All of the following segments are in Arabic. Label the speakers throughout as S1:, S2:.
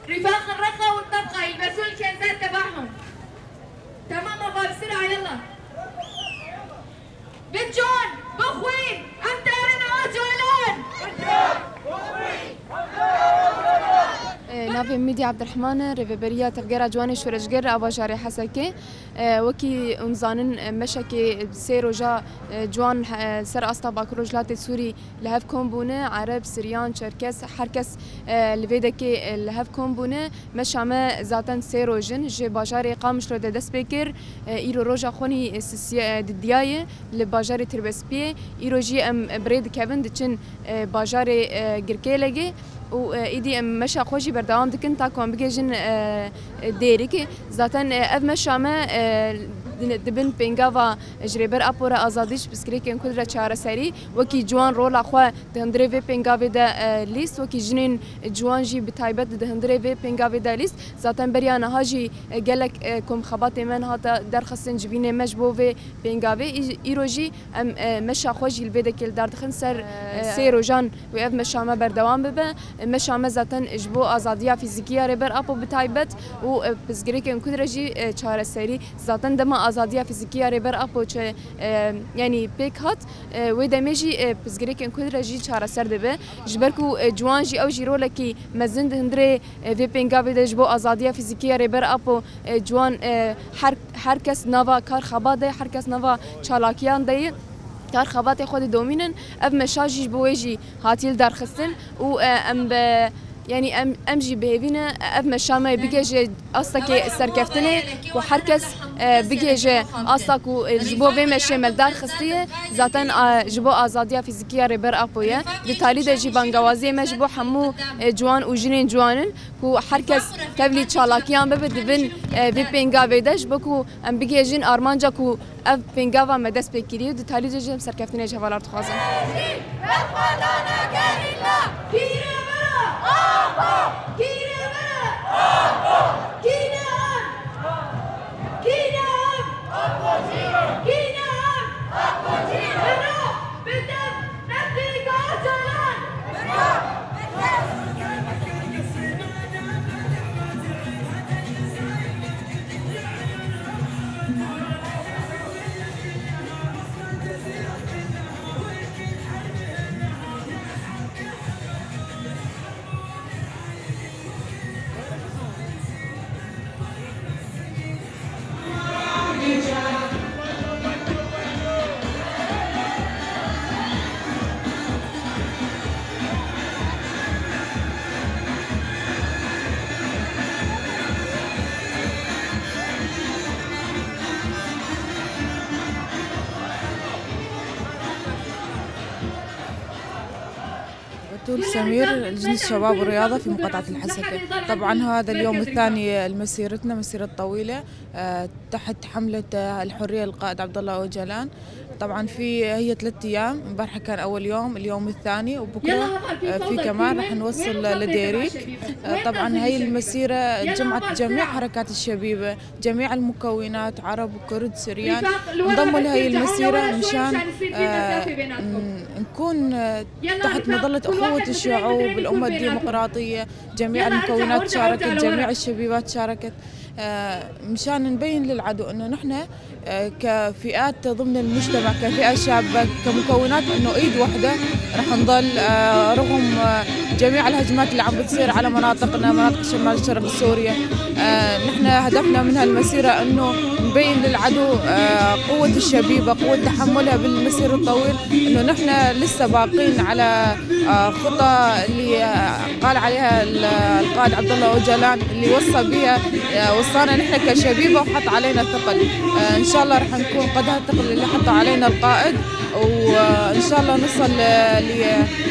S1: رفاق الرقة والطبقة يلبسون الكنزات تبعهم. تمام ابا بسرعة يلا. بنت جون بخوي انت انا جولان.
S2: نافي ميدي عبد الرحمن ريفيبريا تفجير جواني شورجر ابا جاري حسكي وكي امزانن مشكي سيرو جا جوان سر استا باكروجلات سوري لهف كومبونه عرب سريان تشركس حركس لفيدكي لهف كومبونه مشامه ذاتن سيرو جن جي باجاري قامش رو دس بكر ايرو روجا خوني ددياي لباجاري تربسبي ايرو جي ام بريد كيفن دچن باجاري گركيلگي و ایدی مشا خوشی بردام دکن تا کام بگیجن دیری که ذاتن اف مشامه دبن پنگاوا جریبر اپورا آزادیش بسکری که کل را چهار سری وکی جوان رول آخوا دهندره و پنگاوی دا لیست وکی جنین جوان جی بتایبت دهندره و پنگاوی دا لیست ذاتن بریانه هاجی گلک کم خبات من هاتا درخستن جبینه مجبو و پنگاوی ایروجی مشا خوشی البته کل دردخن سر سیرو جان و اف مشامه بردوام ببه مشامه ذاتن اجبو آزادیا فیزیکیه ربر اپو بتایبت و بسکری که کل را جی چهار سری ذاتن دما آزادیا فیزیکیه ربر اپو چه یعنی پیک هات و دمیجی بسگری که کل رجی چهار سر دبه جبرکو جوان جی او جیرو لکی مزند هندره و پنگاوی دش بو آزادیا فیزیکیه ربر اپو جوان هر کس نوا کار خباده هر کس نوا چالاکیان دی کار خبات خود دومینن اف مشاجی بویجی هاتیل درخستن و ام يعني ام جي بهيفينا اف مشامه بيجي اصلا سركفتني وحركس بيجي اصلا جبو بمشي ملدار خصيه ذاتن جبو ازاديه فيزيكيه ريبر ابويا ديتالي دجي بانغوازي مجبو حمو جوان وجنين جوانن كو حركس كبلي تشالاكيان ببدبن في بينغا بيدش بكو ام بيجي جين ارمانجا كو اف بينغا مدس بكيري ديتالي دجي سركفتني جوالار تخازن
S3: بتول سمير لجنة الشباب والرياضة في مقاطعة الحسكة. طبعا هذا اليوم الثاني لمسيرتنا، مسيرة طويلة تحت حملة الحرية للقائد عبد الله أوجلان. طبعا هي 3 أيام، امبارح كان أول يوم، اليوم الثاني، وبكرة في كمان رح نوصل لديريك. طبعا هي المسيرة جمعت جميع حركات الشبيبة، جميع المكونات، عرب وكرد سريان انضموا لهي المسيرة مشان نكون تحت مظلة أخوة الشعوب، الأمة الديمقراطية، جميع المكونات شاركت، جميع الشبيبات شاركت، مشان نبين للعدو انه نحن كفئات ضمن المجتمع، كفئة شابة، كمكونات انه ايد واحدة رح نضل رغم جميع الهجمات اللي عم بتصير على مناطقنا، مناطق شمال الشرق سوريا. نحن هدفنا من هالمسيرة انه نبين للعدو قوة الشبيبة، قوة تحملها بالمسير الطويل، انه نحن لسه باقين على خطى اللي قال عليها القائد عبد الله أوجلان، اللي وصى بها وصانا نحن كشبيبة وحط علينا ثقل. ان شاء الله رح نكون قد هالثقل اللي حطه علينا القائد وإن شاء الله نصل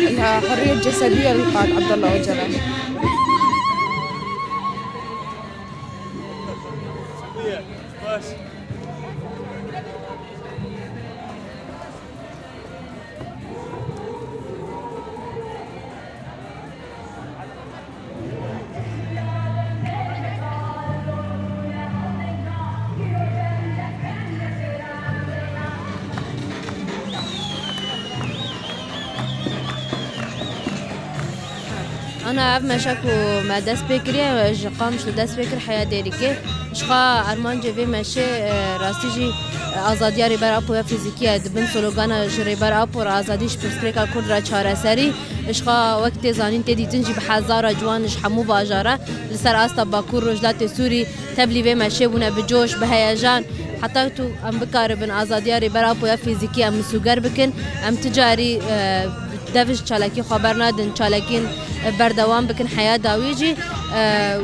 S3: للحرية الجسدية للقائد عبد الله أوجلان.
S4: أنا أب مشاكو ما دست بكري قامش لدست بكر حياة ديريكي شخا أرمان جوي ماشي راستيجي آزادی ریبر آپو فیزیکی دبن سلوگان جریبر آپو آزادیش پرسپریکا کرد را چهار سری اشخا وقت زانین تدی تنجی بحزار جوانش حمو باجاره لسر آستا باکور رجلات سوری تبلی به ماشي بونه بجوش بهیجان حتی تو ام بکار بن آزادی ریبر آپو فیزیکی ام سوگر بکن ام تجاری دفش چالکی خبر ندن چالکین بردوام بکن حياة داويجي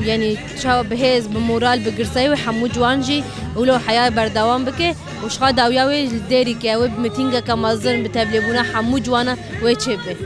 S4: يعني شاو بهز بمورال بقرصي وحمو جوانجي ولو حياة بردوام بكي وشخا داوياوي الديري كاوي بمتينجا كمازن بتبليبونا حمو جوانا ويتشبه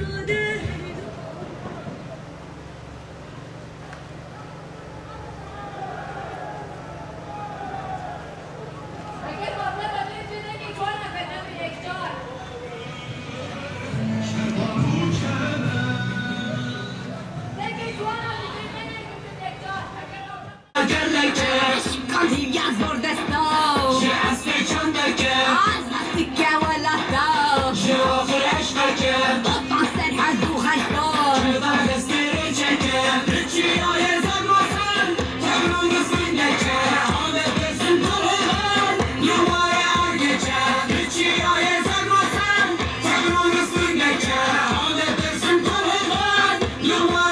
S5: You